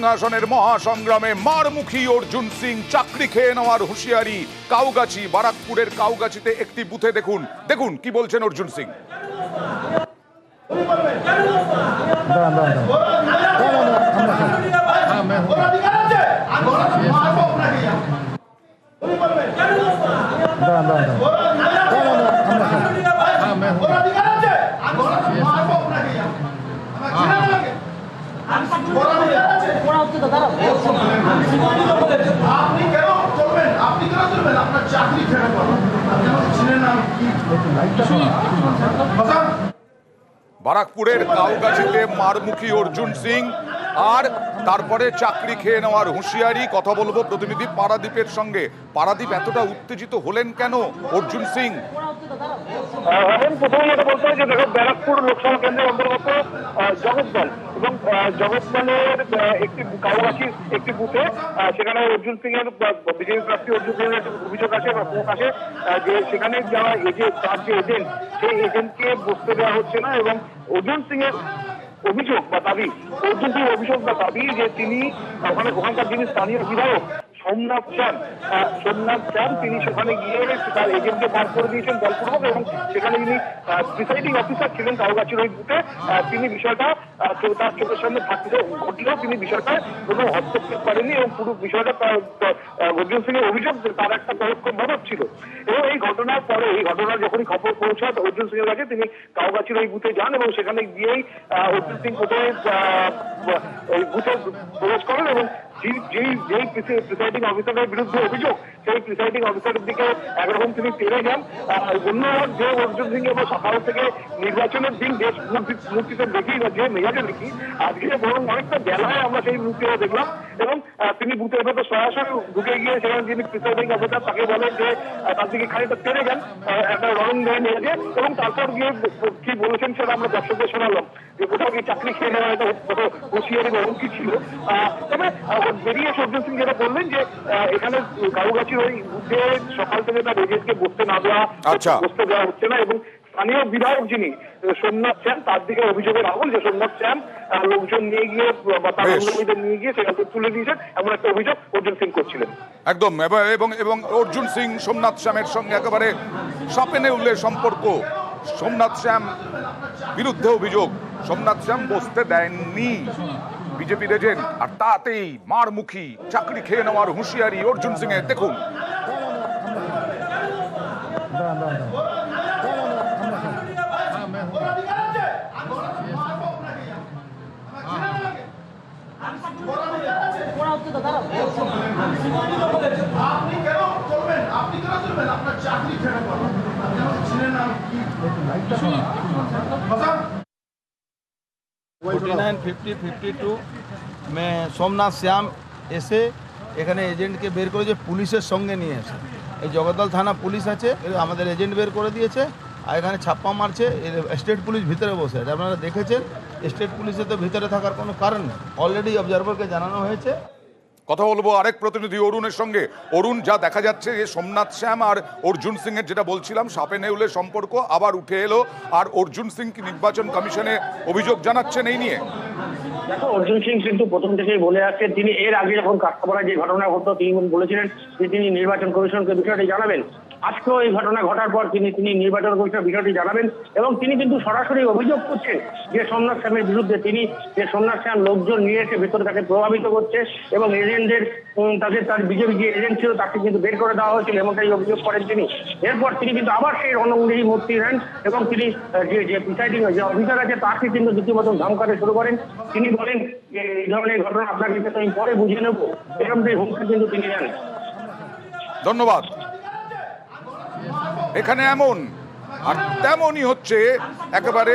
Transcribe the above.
সিংহাসনের মহাসংগ্রামে মারমুখী অর্জুন সিং চাকরি খেয়ে নেওয়ার হুঁশিয়ারি। কাউগাছি, বারাকপুরের কাউগাছিতে একটি বুথে দেখুন দেখুন কি বলছেন অর্জুন সিং। বারাকপুরের কাউগাছিতে মারমুখী অর্জুন সিং আর তারপরে চাকরি খেয়ে নেওয়ার হুঁশিয়ারি। কথা বলবো প্রতিনিধি পারাদীপের সঙ্গে। পারাদীপ, এতটা উত্তেজিত হলেন কেন অর্জুন সিং? প্রথমে যেটা বলতে হয় যে দেখো, ব্যারাকপুর লোকসভা কেন্দ্রের অন্তর্গত জগৎদল এবং জগৎদলের একটি কাউগাছির একটি বুথে সেখানে অর্জুন সিং এর বিজেপি প্রার্থী অর্জুন সিং এর অভিযোগ আসে বা ভোট আসে যে সেখানে যারা এজেন্ট, তার যে এজেন্ট, সেই এজেন্টকে বসতে দেওয়া হচ্ছে না। এবং অর্জুন সিং এর অভিযোগ বা দাবি, অর্জুন সিং অভিযোগ বা দাবি যে তিনি ওখানকার যিনি স্থানীয় বিধায়ক সোমনাথ চান তিনি সেখানে গিয়ে তার এজেন্টকে বার করে দিয়েছেন বলপূর্বক। এবং সেখানে যিনি প্রিসাইডিং অফিসার ছিলেন কাউগাছির ওই বুথে, তিনি বিষয়টা তার চোখের সামনে থাকতে ঘটলেও তিনি বিষয়টা কোনো হস্তক্ষেপ করেননি এবং পুরো বিষয়টা অর্জুন সিং এর অভিযোগ তার একটা পদক্ষেপ মদত ছিল। এবং এই ঘটনার পরে, এই ঘটনার যখনই খবর পৌঁছায় অর্জুন সিং এর কাছে, তিনি কাউগাছির ওই বুথে যান এবং সেখানে গিয়েই অর্জুন সিং প্রথমে ওই বুথে প্রবেশ করেন এবং যেই প্রিসাইডিং অফিসারের বিরুদ্ধে অভিযোগ, সেই প্রিসাইডিং অফিসারের দিকে একরকম তিনি তেড়ে যান। অন্য যে অর্জুন সিং এবং সকাল থেকে নির্বাচনের দিন বেশ মূর্তিতে দেখি বা যে মেজাজে দেখি, আজকে বরং অনেকটা বেলায় আমরা সেই মূর্তিটা দেখলাম। এবং তিনি বুথের ভেতর সরাসরি ঢুকে গিয়ে সেখানে যিনি প্রিসাইডিং অফিসার তাকে বলেন যে তার দিকে খানিকটা তেড়ে যান একটা রং মেজাজে। এবং তারপর গিয়ে কি বলেছেন সেটা আমরা দর্শকদের শোনালাম যে কোথাও গিয়ে চাকরি খেয়ে নেওয়া হয়তো হুঁশিয়ারি বা হুমকি ছিল। তবে বেরিয়ে অর্জুন সিং যেটা বললেন যে এখানে কাউগাছির ওই বুথে সকাল থেকে তার এজেন্টকে বসতে দেওয়া হচ্ছে না। এবং স্থানীয় বিধায়ক যিনি সোমনাথ চান, তার দিকে অভিযোগের আঙুল যে সোমনাথ চান লোকজন নিয়ে গিয়ে বা তার অনুগামীদের নিয়ে গিয়ে সেখানে তুলে দিয়েছেন, এমন একটা অভিযোগ অর্জুন সিং করছিলেন। একদম। এবং অর্জুন সিং সোমনাথ শ্যামের সঙ্গে একেবারে সাপে নেউলের সম্পর্ক। সোমনাথ শ্যাম বিরুদ্ধে অভিযোগ, সোমনাথ শ্যাম বসতে দেননি বিজেপির এজেন্ট, আর তাতেই মারমুখী চাকরি খেয়ে নেওয়ার হুঁশিয়ারি অর্জুন সিং এর। দেখুন। সোমনাথ শ্যাম এসে এখানে এজেন্টকে বের করে যে পুলিশের সঙ্গে নিয়ে এসে, এই জগদ্দল থানা পুলিশ আছে, আমাদের এজেন্ট বের করে দিয়েছে আর এখানে ছাপ্পা মারছে। স্টেট পুলিশ ভিতরে বসে আছে, আপনারা দেখেছেন। স্টেট পুলিশের তো ভিতরে থাকার কোনো কারণ নেই, অলরেডি অবজারভারকে জানানো হয়েছে। কথা বলবো আরেক প্রতিনিধি অরুণের সঙ্গে। অরুণ, যা দেখা যাচ্ছে যে সোমনাথ শ্যাম আর অর্জুন সিং এর, যেটা বলছিলাম, সাপে নেউলের সম্পর্ক আবার উঠে এলো, আর অর্জুন সিং কি নির্বাচন কমিশনে অভিযোগ জানাচ্ছেন এই নিয়ে? দেখো, অর্জুন সিং কিন্তু প্রথম থেকেই বলে আসছে, তিনি এর আগে যখন কাঠকোপাড়ায় যে ঘটনা ঘটতো তিনি বলেছিলেন যে তিনি নির্বাচন কমিশনকে বিষয়টি জানাবেন। আজকেও এই ঘটনা ঘটার পর তিনি নির্বাচন কমিশনের বিষয়টি জানাবেন। এবং তিনি কিন্তু সরাসরি অভিযোগ করছেন যে সোমনাথ শ্যামের বিরুদ্ধে, তিনি যে সোমনাথ শ্যাম লোকজন নিয়ে এসে ভেতরে তাকে প্রভাবিত করছে এবং এজেন্টদের তার বিজেপি যে এজেন্ট ছিল তাকে কিন্তু বের করে দেওয়া হয়েছিল, এমনটাই অভিযোগ করেন তিনি। এরপর তিনি কিন্তু আবার সেই রণঙ্গি মূর্তি নেন এবং তিনি যে প্রিসাইডিং যে অফিসার আছে তাকে কিন্তু রীতিমতো ধমকাতে শুরু করেন। তিনি বলেন যে এই ধরনের ঘটনা আপনাকে কিন্তু আমি পরে বুঝিয়ে নেবো, এরকমটাই হুমকি কিন্তু তিনি নেন। ধন্যবাদ। এখানে এমন আর তেমনই হচ্ছে একেবারে